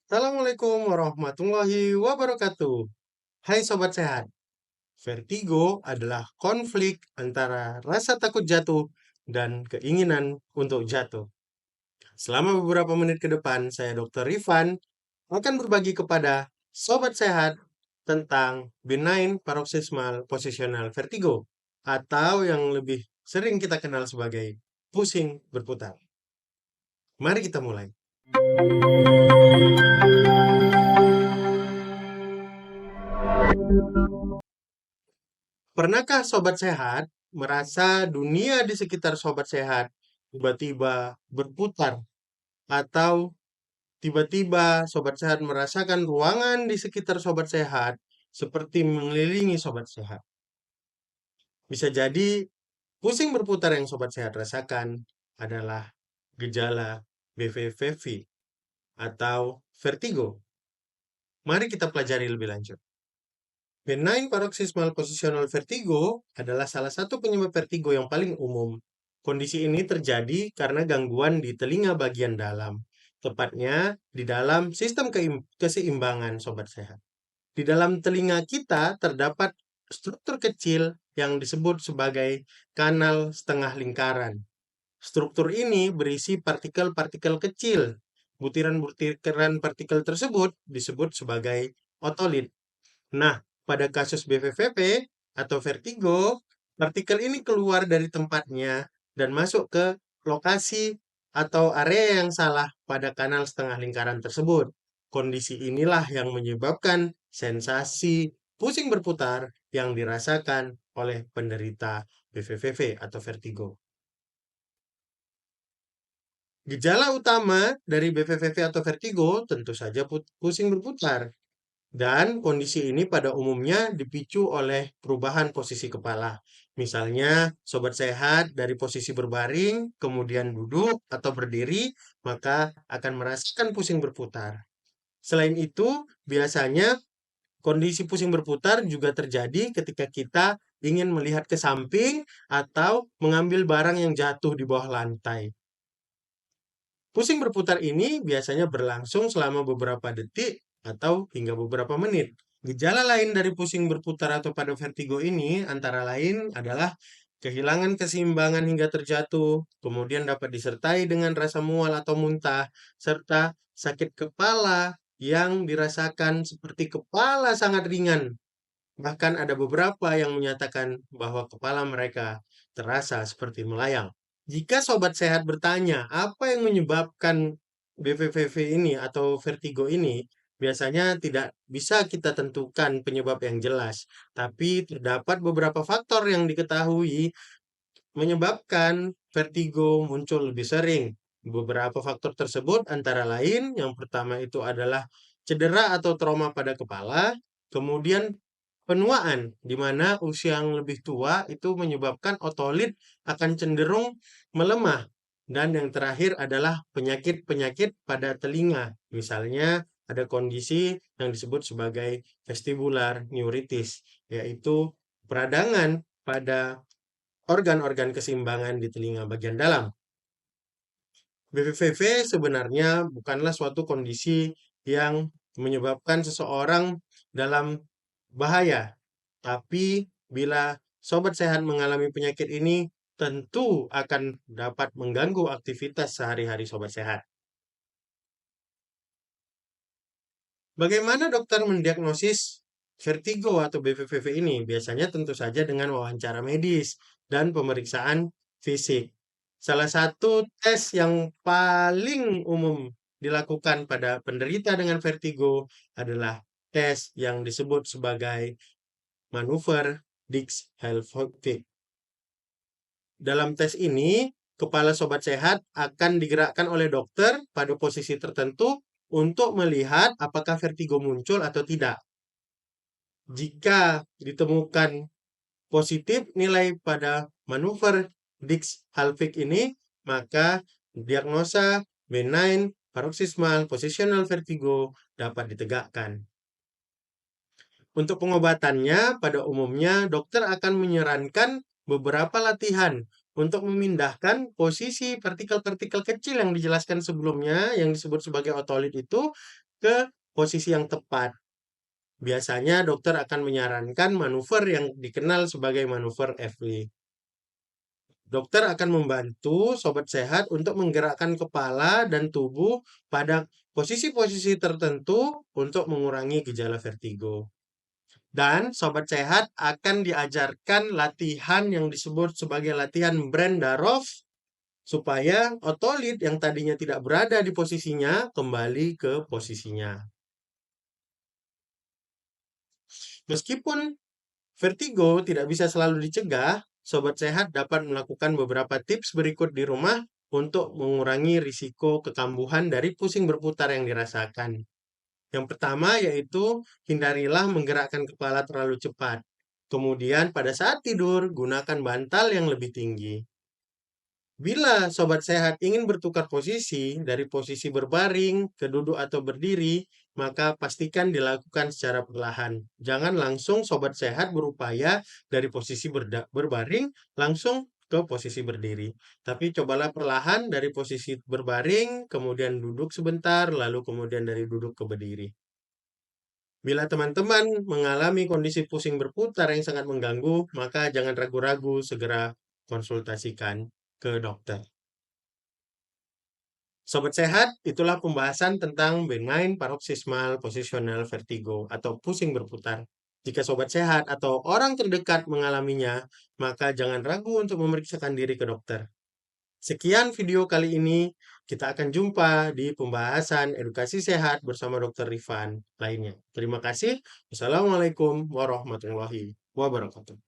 Assalamualaikum warahmatullahi wabarakatuh. Hai sobat sehat, vertigo adalah konflik antara rasa takut jatuh dan keinginan untuk jatuh. Selama beberapa menit ke depan, saya Dr. Rifan akan berbagi kepada sobat sehat tentang benign paroxysmal positional vertigo atau yang lebih sering kita kenal sebagai pusing berputar. Mari kita mulai. Pernahkah sobat sehat merasa dunia di sekitar sobat sehat tiba-tiba berputar atau tiba-tiba sobat sehat merasakan ruangan di sekitar sobat sehat seperti mengelilingi sobat sehat? Bisa jadi pusing berputar yang sobat sehat rasakan adalah gejala BVVV atau vertigo. Mari kita pelajari lebih lanjut. Benign paroxysmal positional vertigo adalah salah satu penyebab vertigo yang paling umum. Kondisi ini terjadi karena gangguan di telinga bagian dalam, tepatnya di dalam sistem keseimbangan sobat sehat. Di dalam telinga kita terdapat struktur kecil yang disebut sebagai kanal setengah lingkaran. Struktur ini berisi partikel-partikel kecil. Butiran-butiran partikel tersebut disebut sebagai otolit. Nah, pada kasus BVVP atau vertigo, partikel ini keluar dari tempatnya dan masuk ke lokasi atau area yang salah pada kanal setengah lingkaran tersebut. Kondisi inilah yang menyebabkan sensasi pusing berputar yang dirasakan oleh penderita BVVV atau vertigo. Gejala utama dari BVVV atau vertigo tentu saja pusing berputar. Dan kondisi ini pada umumnya dipicu oleh perubahan posisi kepala. Misalnya, sobat sehat dari posisi berbaring, kemudian duduk atau berdiri, maka akan merasakan pusing berputar. Selain itu, biasanya kondisi pusing berputar juga terjadi ketika kita ingin melihat ke samping atau mengambil barang yang jatuh di bawah lantai. Pusing berputar ini biasanya berlangsung selama beberapa detik atau hingga beberapa menit. Gejala lain dari pusing berputar atau pada vertigo ini antara lain adalah kehilangan keseimbangan hingga terjatuh, kemudian dapat disertai dengan rasa mual atau muntah, serta sakit kepala yang dirasakan seperti kepala sangat ringan. Bahkan ada beberapa yang menyatakan bahwa kepala mereka terasa seperti melayang. Jika sobat sehat bertanya, apa yang menyebabkan BVVV ini atau vertigo ini? Biasanya tidak bisa kita tentukan penyebab yang jelas, tapi terdapat beberapa faktor yang diketahui menyebabkan vertigo muncul lebih sering. Beberapa faktor tersebut antara lain, yang pertama itu adalah cedera atau trauma pada kepala, kemudian penuaan, di mana usia yang lebih tua itu menyebabkan otolit akan cenderung melemah. Dan yang terakhir adalah penyakit-penyakit pada telinga. Misalnya ada kondisi yang disebut sebagai vestibular neuritis, yaitu peradangan pada organ-organ keseimbangan di telinga bagian dalam. BVVV sebenarnya bukanlah suatu kondisi yang menyebabkan seseorang dalam bahaya. Tapi bila sobat sehat mengalami penyakit ini, tentu akan dapat mengganggu aktivitas sehari-hari sobat sehat. Bagaimana dokter mendiagnosis vertigo atau BVVV ini? Biasanya tentu saja dengan wawancara medis dan pemeriksaan fisik. Salah satu tes yang paling umum dilakukan pada penderita dengan vertigo adalah tes yang disebut sebagai manuver Dix-Hellphotic. Dalam tes ini, kepala sobat sehat akan digerakkan oleh dokter pada posisi tertentu untuk melihat apakah vertigo muncul atau tidak. Jika ditemukan positif nilai pada manuver Dix-Hellphotic ini, maka diagnosa benign paroxysmal positional vertigo dapat ditegakkan. Untuk pengobatannya, pada umumnya dokter akan menyarankan beberapa latihan untuk memindahkan posisi partikel-partikel kecil yang dijelaskan sebelumnya, yang disebut sebagai otolit itu, ke posisi yang tepat. Biasanya dokter akan menyarankan manuver yang dikenal sebagai manuver FW. Dokter akan membantu sobat sehat untuk menggerakkan kepala dan tubuh pada posisi-posisi tertentu untuk mengurangi gejala vertigo. Dan sobat sehat akan diajarkan latihan yang disebut sebagai latihan Brendarov supaya otolit yang tadinya tidak berada di posisinya kembali ke posisinya. Meskipun vertigo tidak bisa selalu dicegah, sobat sehat dapat melakukan beberapa tips berikut di rumah untuk mengurangi risiko kekambuhan dari pusing berputar yang dirasakan. Yang pertama yaitu hindarilah menggerakkan kepala terlalu cepat. Kemudian pada saat tidur, gunakan bantal yang lebih tinggi. Bila sobat sehat ingin bertukar posisi dari posisi berbaring ke duduk atau berdiri, maka pastikan dilakukan secara perlahan. Jangan langsung sobat sehat berupaya dari posisi berbaring langsung ke posisi berdiri. Tapi cobalah perlahan dari posisi berbaring, kemudian duduk sebentar, lalu kemudian dari duduk ke berdiri. Bila teman-teman mengalami kondisi pusing berputar yang sangat mengganggu, maka jangan ragu-ragu segera konsultasikan ke dokter. Sobat sehat, itulah pembahasan tentang benign paroxysmal positional vertigo atau pusing berputar. Jika sobat sehat atau orang terdekat mengalaminya, maka jangan ragu untuk memeriksakan diri ke dokter. Sekian video kali ini, kita akan jumpa di pembahasan edukasi sehat bersama Dr. Rifan lainnya. Terima kasih. Wassalamualaikum warahmatullahi wabarakatuh.